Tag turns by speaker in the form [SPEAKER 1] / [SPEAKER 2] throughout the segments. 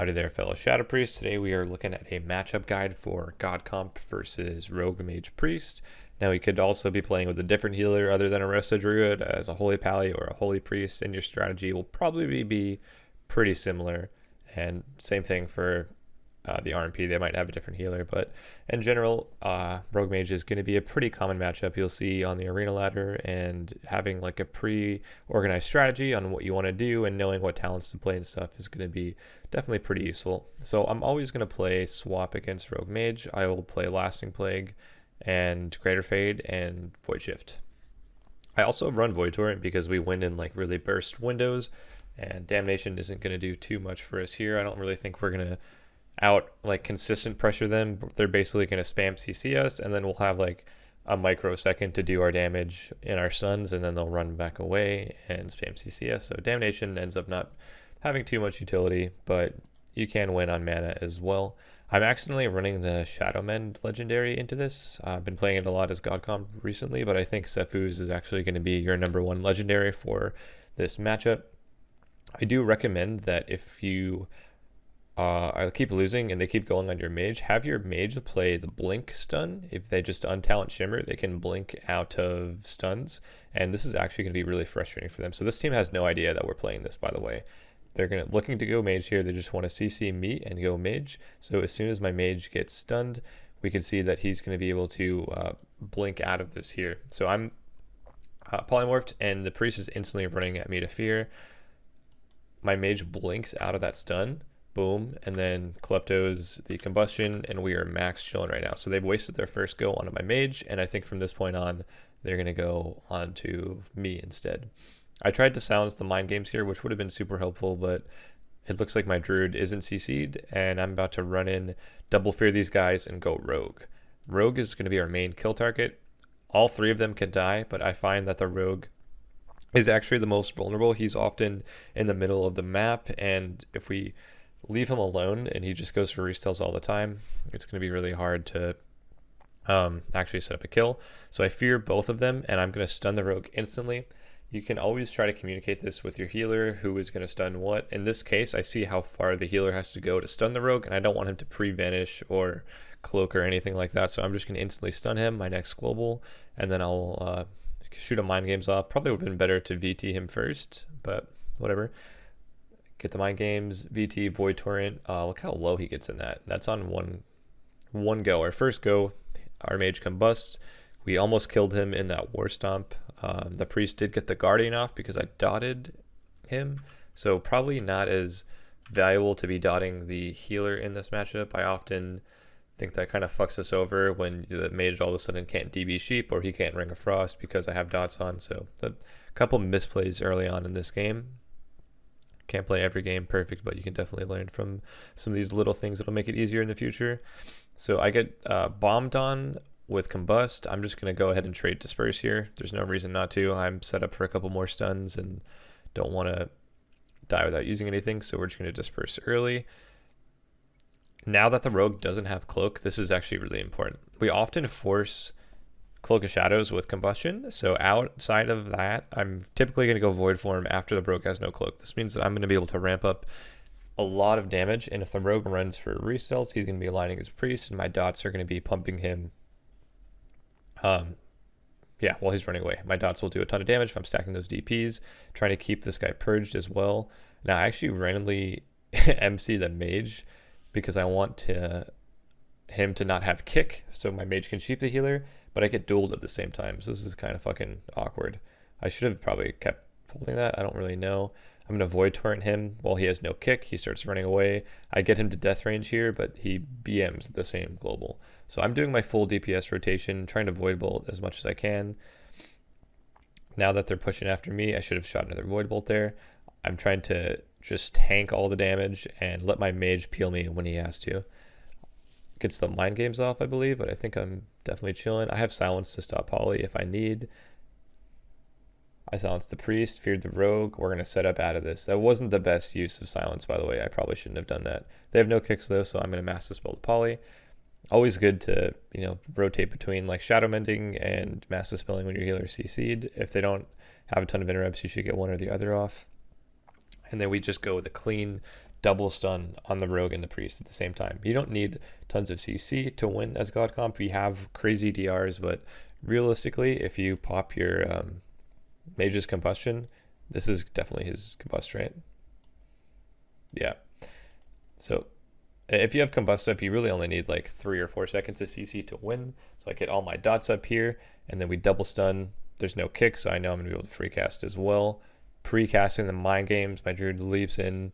[SPEAKER 1] Howdy there, fellow Shadow Priests. Today we are looking at a matchup guide for Godcomp versus Rogue Mage Priest. Now, you could also be playing with a different healer other than a Resto Druid as a Holy Pally or a Holy Priest, and your strategy will probably be pretty similar. And same thing for the RMP. They might have a different healer, but in general, Rogue Mage is going to be a pretty common matchup you'll see on the arena ladder, and having like a pre-organized strategy on what you want to do and knowing what talents to play and stuff is going to be definitely pretty useful. So I'm always going to play swap against Rogue Mage. I will play Lasting Plague and Greater Fade and Void Shift. I also run Void Torrent because we win in like really burst windows, and Damnation isn't going to do too much for us here. I don't really think we're going to consistent pressure them. They're basically going to spam CC us, and then we'll have like a microsecond to do our damage in our stuns, and then they'll run back away and spam CC us. So Damnation ends up not having too much utility, but you can win on mana as well. I'm accidentally running the Shadow Mend legendary into this. I've been playing it a lot as Godcomp recently, but I think Sephuz is actually going to be your number one legendary for this matchup. I do recommend that if you I keep losing and they keep going on your mage, have your mage play the blink stun. If they just untalent shimmer, they can blink out of stuns, and this is actually going to be really frustrating for them. So this team has no idea that we're playing this, by the way. They're looking to go mage here. They just want to CC me and go mage. So as soon as my mage gets stunned, we can see that he's going to be able to blink out of this here. So I'm polymorphed, and the priest is instantly running at me to fear. My mage blinks out of that stun. Boom, and then Klepto's the combustion, and we are max chilling right now. So they've wasted their first go onto my mage, and I think from this point on, they're going to go on to me instead. I tried to silence the mind games here, which would have been super helpful, but it looks like my druid isn't CC'd, and I'm about to run in, double fear these guys, and go rogue. Rogue is going to be our main kill target. All three of them can die, but I find that the rogue is actually the most vulnerable. He's often in the middle of the map, and if we leave him alone and he just goes for restells all the time, it's going to be really hard to actually set up a kill. So I fear both of them, and I'm going to stun the rogue instantly. You can always try to communicate this with your healer, who is going to stun what. In this case, I see how far the healer has to go to stun the rogue, and I don't want him to pre-vanish or cloak or anything like that. So I'm just going to instantly stun him, my next global, and then I'll shoot a mind games off. Probably would have been better to VT him first, but whatever. Get the mind games, VT, Void Torrent. Look how low he gets in that. That's on one go. Our first go, our mage combust. We almost killed him in that War Stomp. The priest did get the Guardian off because I dotted him. So probably not as valuable to be dotting the healer in this matchup. I often think that kind of fucks us over when the mage all of a sudden can't DB sheep or he can't Ring of Frost because I have dots on. So a couple misplays early on in this game. Can't play every game perfect, but you can definitely learn from some of these little things that'll make it easier in the future. So I get bombed on with Combust. I'm just going to go ahead and trade Disperse here. There's no reason not to. I'm set up for a couple more stuns and don't want to die without using anything, so we're just going to Disperse early. Now that the rogue doesn't have Cloak, this is actually really important. We often force Cloak of Shadows with Combustion, so outside of that, I'm typically going to go Void Form after the rogue has no Cloak. This means that I'm going to be able to ramp up a lot of damage, and if the rogue runs for restells, he's going to be aligning his priest, and my dots are going to be pumping him. While he's running away. My dots will do a ton of damage if I'm stacking those DPs, trying to keep this guy purged as well. Now, I actually randomly MC the mage because I want him to not have kick, so my mage can sheep the healer, but I get dueled at the same time, so this is kind of fucking awkward. I should have probably kept holding that. I don't really know. I'm going to Void Torrent him while he has no kick. He starts running away. I get him to death range here, but he BMs the same global. So I'm doing my full DPS rotation, trying to Void Bolt as much as I can. Now that they're pushing after me, I should have shot another Void Bolt there. I'm trying to just tank all the damage and let my mage peel me when he has to. Gets the mind games off, I believe, but I think I'm definitely chilling. I have silence to stop Holly if I need. I silenced the priest, feared the rogue. We're going to set up out of this. That wasn't the best use of silence, by the way. I probably shouldn't have done that. They have no kicks, though, so I'm going to mass dispel the poly. Always good to, rotate between like Shadow Mending and mass dispelling when your healer CC'd. If they don't have a ton of interrupts, you should get one or the other off. And then we just go with a clean double stun on the rogue and the priest at the same time. You don't need tons of CC to win as Godcomp. We have crazy DRs, but realistically, if you pop your mage's combustion, this is definitely his combust, right? Yeah. So if you have combust up, you really only need like 3 or 4 seconds of CC to win. So I get all my dots up here, and then we double stun. There's no kick, so I know I'm gonna be able to free cast as well. Pre-casting the mind games, my druid leaps in.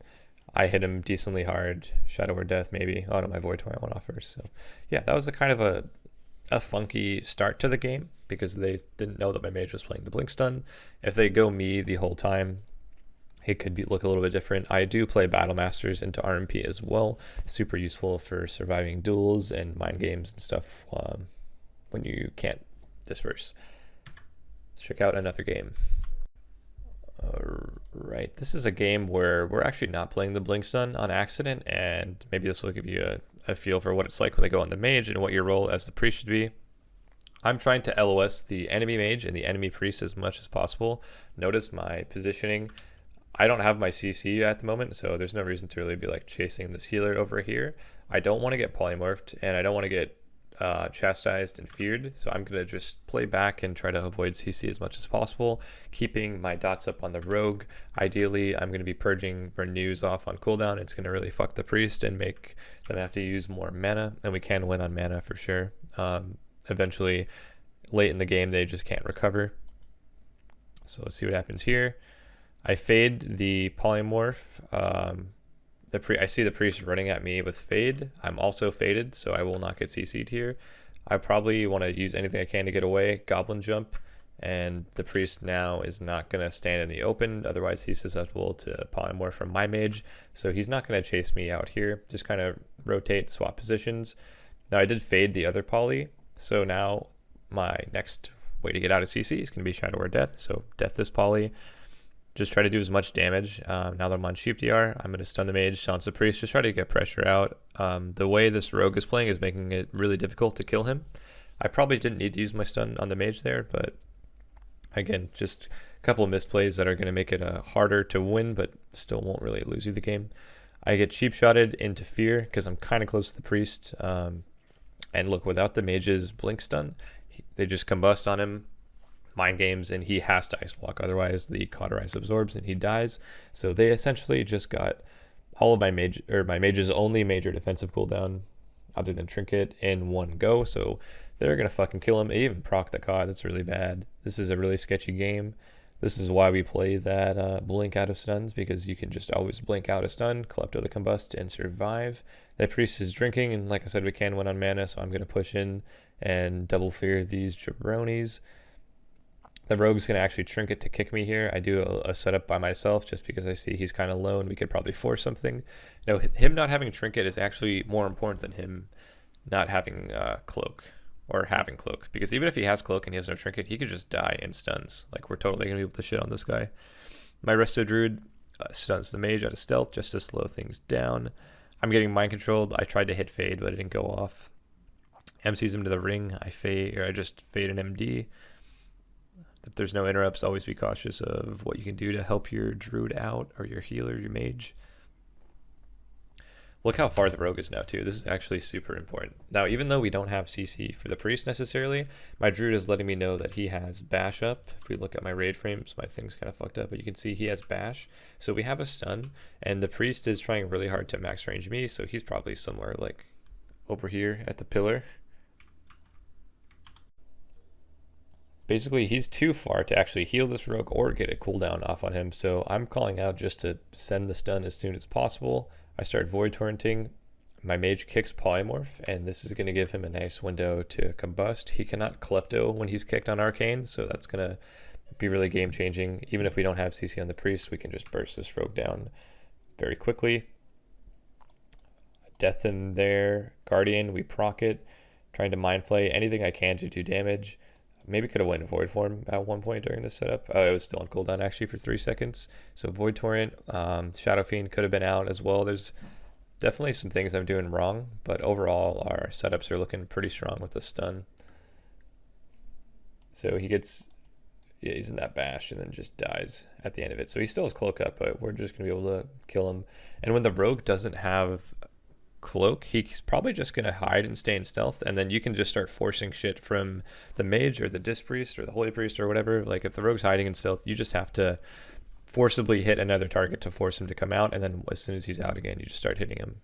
[SPEAKER 1] I hit him decently hard. Shadow or Death, maybe. Oh no, my Void Torrent went off first. So yeah, that was a kind of a funky start to the game because they didn't know that my mage was playing the blink stun. If they go me the whole time, it could look a little bit different. I do play Battle Masters into RMP as well. Super useful for surviving duels and mind games and stuff when you can't disperse. Let's check out another game. Alright, this is a game where we're actually not playing the blink stun on accident, and maybe this will give you a feel for what it's like when they go on the mage and what your role as the priest should be. I'm trying to LOS the enemy mage and the enemy priest as much as possible. Notice my positioning. I don't have my CC at the moment, so there's no reason to really be like chasing this healer over here. I don't want to get polymorphed, and I don't want to get chastised and feared, so I'm gonna just play back and try to avoid CC as much as possible, keeping my dots up on the rogue. Ideally, I'm gonna be purging renews off on cooldown. It's gonna really fuck the priest and make them have to use more mana, and we can win on mana for sure. Eventually, late in the game, they just can't recover. So let's see what happens here. I fade the polymorph. I see the priest running at me with fade. I'm also faded, so I will not get CC'd here. I probably want to use anything I can to get away. Goblin jump, and the priest now is not going to stand in the open. Otherwise, he's susceptible to polymorph from my mage, so he's not going to chase me out here. Just kind of rotate, swap positions. Now I did fade the other poly, so now my next way to get out of CC is going to be Shadow or Death. So death this poly. Just try to do as much damage. Now that I'm on cheap DR, I'm going to stun the mage, silence the priest, just try to get pressure out. The way this rogue is playing is making it really difficult to kill him. I probably didn't need to use my stun on the mage there, but again, just a couple of misplays that are going to make it harder to win, but still won't really lose you the game. I get cheap shotted into fear because I'm kind of close to the priest. And look, without the mage's blink stun, they just combust on him. Mind games, and he has to ice block, otherwise the cauterize absorbs and he dies. So they essentially just got all of my mage's only major defensive cooldown other than trinket in one go, so they're gonna fucking kill him. They even proc the caught. That's really bad. This is a really sketchy game. This is why we play that blink out of stuns, because you can just always blink out a stun, Klepto the combust, and survive. That priest is drinking, and like I said, we can win on mana, so I'm gonna push in and double fear these jabronis. The rogue's going to actually trinket to kick me here. I do a setup by myself just because I see he's kind of low and we could probably force something. No, him not having trinket is actually more important than him not having cloak or having cloak. Because even if he has cloak and he has no trinket, he could just die in stuns. Like, we're totally going to be able to shit on this guy. My Resto Druid stuns the mage out of stealth just to slow things down. I'm getting mind controlled. I tried to hit fade, but it didn't go off. MCs him to the ring. I just fade an MD. If there's no interrupts, always be cautious of what you can do to help your druid out, or your healer, your mage. Look how far the rogue is now too. This is actually super important. Now, even though we don't have CC for the priest necessarily, my druid is letting me know that he has bash up. If we look at my raid frames, my thing's kind of fucked up, but you can see he has bash. So we have a stun, and the priest is trying really hard to max range me, so he's probably somewhere like over here at the pillar. Basically, he's too far to actually heal this rogue or get a cooldown off on him, so I'm calling out just to send the stun as soon as possible. I start Void Torrenting. My mage kicks Polymorph, and this is going to give him a nice window to combust. He cannot Klepto when he's kicked on Arcane, so that's going to be really game-changing. Even if we don't have CC on the priest, we can just burst this rogue down very quickly. Death in there. Guardian, we proc it. Trying to Mind Flay, anything I can to do damage. Maybe could have went Void Form at one point during this setup. It was still on cooldown actually for 3 seconds. So Void Torrent, Shadow Fiend could have been out as well. There's definitely some things I'm doing wrong, but overall our setups are looking pretty strong with the stun. So he gets Yeah, he's in that bash and then just dies at the end of it. So he still has cloak up, but we're just going to be able to kill him. And when the rogue doesn't have cloak, he's probably just going to hide and stay in stealth, and then you can just start forcing shit from the mage or the disc priest or the holy priest or whatever. Like if the rogue's hiding in stealth, you just have to forcibly hit another target to force him to come out, and then as soon as he's out again, you just start hitting him.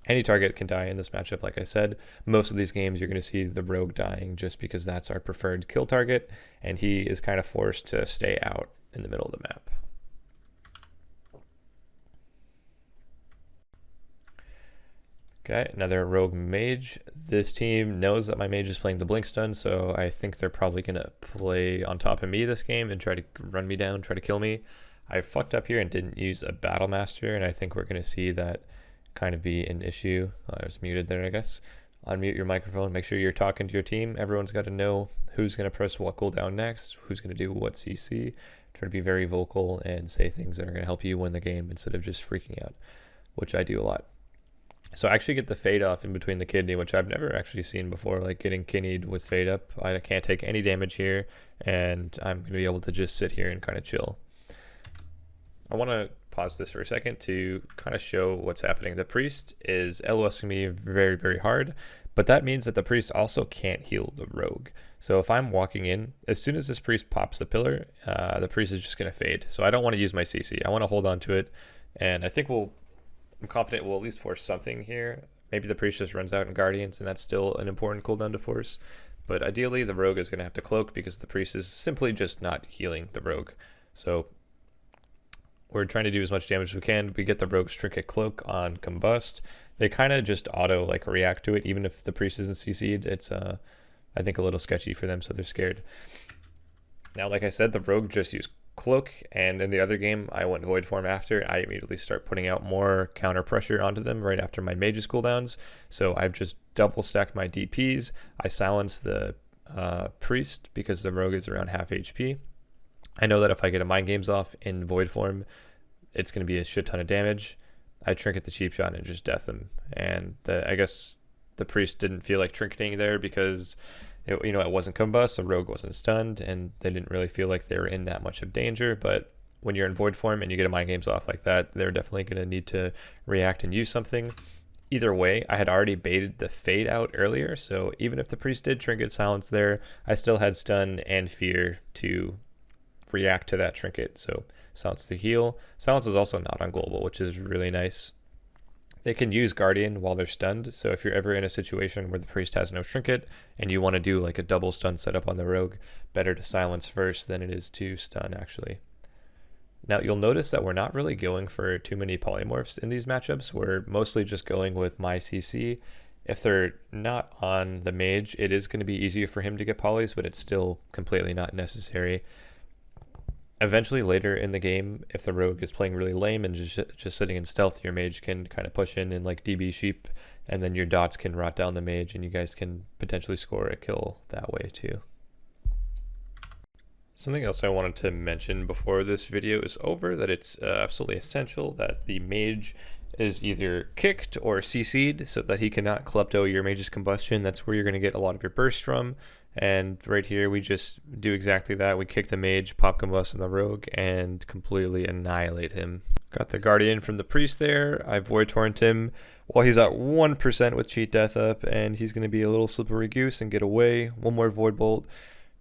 [SPEAKER 1] Any target can die in this matchup. Like I said, most of these games you're going to see the rogue dying just because that's our preferred kill target, and he is kind of forced to stay out in the middle of the map. Okay, another rogue mage. This team knows that my mage is playing the blink stun, so I think they're probably going to play on top of me this game and try to run me down, try to kill me. I fucked up here and didn't use a battle master, and I think we're going to see that kind of be an issue. I was muted there, I guess. Unmute your microphone, make sure you're talking to your team. Everyone's got to know who's going to press what cooldown next, who's going to do what CC. Try to be very vocal and say things that are going to help you win the game instead of just freaking out, which I do a lot. So I actually get the fade off in between the kidney, which I've never actually seen before, like getting kidneyed with fade up. I can't take any damage here, and I'm going to be able to just sit here and kind of chill. I want to pause this for a second to kind of show what's happening. The priest is LOSing me very, very hard, but that means that the priest also can't heal the rogue. So if I'm walking in, as soon as this priest pops the pillar, the priest is just going to fade. So I don't want to use my CC. I want to hold on to it, and I think I'm confident we'll at least force something here. Maybe the priest just runs out in Guardians, and that's still an important cooldown to force. But ideally, the rogue is going to have to cloak because the priest is simply just not healing the rogue. So we're trying to do as much damage as we can. We get the rogue's trinket cloak on combust. They kind of just auto like react to it, even if the priest isn't CC'd. It's I think a little sketchy for them, so they're scared. Now, like I said, the rogue just used cloak, and in the other game I went void form after. I immediately start putting out more counter pressure onto them right after my mage's cooldowns. So I've just double stacked my DPs. I silence the priest because the rogue is around half HP. I know that if I get a mind games off in void form, it's going to be a shit ton of damage. I trinket the cheap shot and just death him. And I guess the priest didn't feel like trinketing there because it wasn't combust, the rogue wasn't stunned, and they didn't really feel like they were in that much of danger. But when you're in void form and you get a mind games off like that, they're definitely going to need to react and use something. Either way, I had already baited the fade out earlier, so even if the priest did trinket silence there, I still had stun and fear to react to that trinket. So silence to heal. Silence is also not on global, which is really nice. They can use Guardian while they're stunned, so if you're ever in a situation where the priest has no trinket and you want to do like a double stun setup on the rogue, better to silence first than it is to stun actually. Now you'll notice that we're not really going for too many polymorphs in these matchups. We're mostly just going with my CC. If they're not on the mage, it is going to be easier for him to get polys, but it's still completely not necessary. Eventually later in the game, if the rogue is playing really lame and just sitting in stealth, your mage can kind of push in and like DB sheep, and then your dots can rot down the mage and you guys can potentially score a kill that way too. Something else I wanted to mention before this video is over, that it's absolutely essential that the mage is either kicked or CC'd so that he cannot klepto your mage's combustion. That's where you're going to get a lot of your burst from. And right here, we just do exactly that. We kick the mage, pop combust on the rogue, and completely annihilate him. Got the guardian from the priest there. I void torrent him while he's at 1% with cheat death up, and he's going to be a little slippery goose and get away. One more void bolt,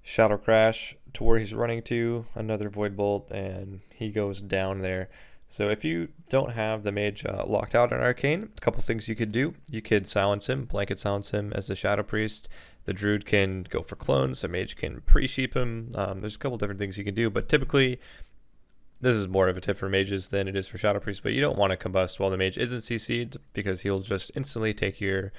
[SPEAKER 1] shadow crash to where he's running to, another void bolt, and he goes down there. So if you don't have the mage locked out on arcane, a couple things you could do. You could silence him, blanket silence him as the shadow priest. The druid can go for clones, the mage can pre-sheep him. There's a couple different things you can do, but typically this is more of a tip for mages than it is for shadow priests, but you don't want to combust while the mage isn't CC'd because he'll just instantly take your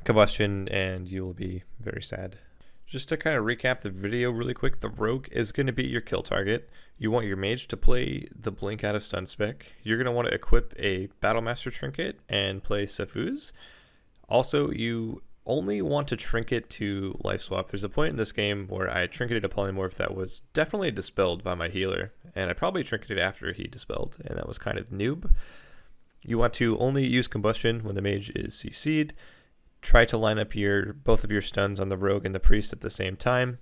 [SPEAKER 1] combustion and you'll be very sad. Just to kind of recap the video really quick, the rogue is going to be your kill target. You want your mage to play the blink out of stun spec. You're going to want to equip a battle master trinket and play Safuz. Also, you only want to trinket to life swap. There's a point in this game where I trinketed a polymorph that was definitely dispelled by my healer, and I probably trinketed after he dispelled, and that was kind of noob. You want to only use combustion when the mage is CC'd. Try to line up both of your stuns on the rogue and the priest at the same time.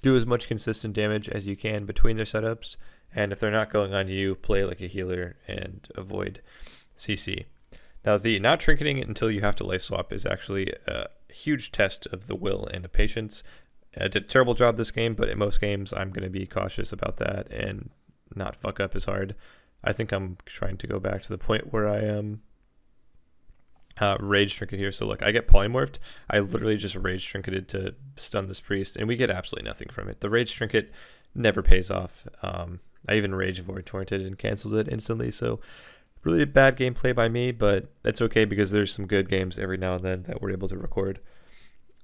[SPEAKER 1] do as much consistent damage as you can between their setups, and if they're not going on you, play like a healer and avoid CC. Now, the not trinketing until you have to life swap is actually a huge test of the will and the patience. I did a terrible job this game, but in most games, I'm going to be cautious about that and not fuck up as hard. I think I'm trying to go back to the point where I am rage trinket here. So look, I get polymorphed. I literally just rage trinketed to stun this priest, and we get absolutely nothing from it. The rage trinket never pays off. I even rage void torrented and canceled it instantly. So really bad gameplay by me, but it's okay because there's some good games every now and then that we're able to record.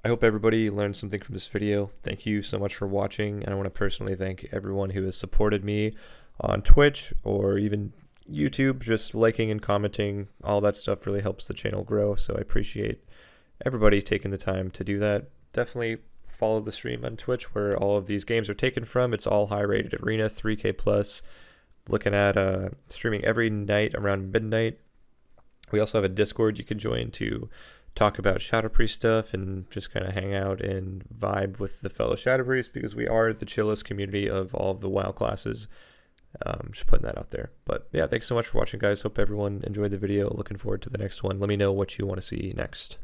[SPEAKER 1] I hope everybody learned something from this video. Thank you so much for watching, and I want to personally thank everyone who has supported me on Twitch or even YouTube. Just liking and commenting, all that stuff really helps the channel grow, so I appreciate everybody taking the time to do that. Definitely follow the stream on Twitch where all of these games are taken from. It's all high rated arena, 3K plus. Looking at streaming every night around midnight. We also have a Discord you can join to talk about Shadow Priest stuff and just kind of hang out and vibe with the fellow Shadow Priests, because we are the chillest community of all of the WoW classes. Just putting that out there. But yeah, thanks so much for watching, guys. Hope everyone enjoyed the video. Looking forward to the next one. Let me know what you want to see next.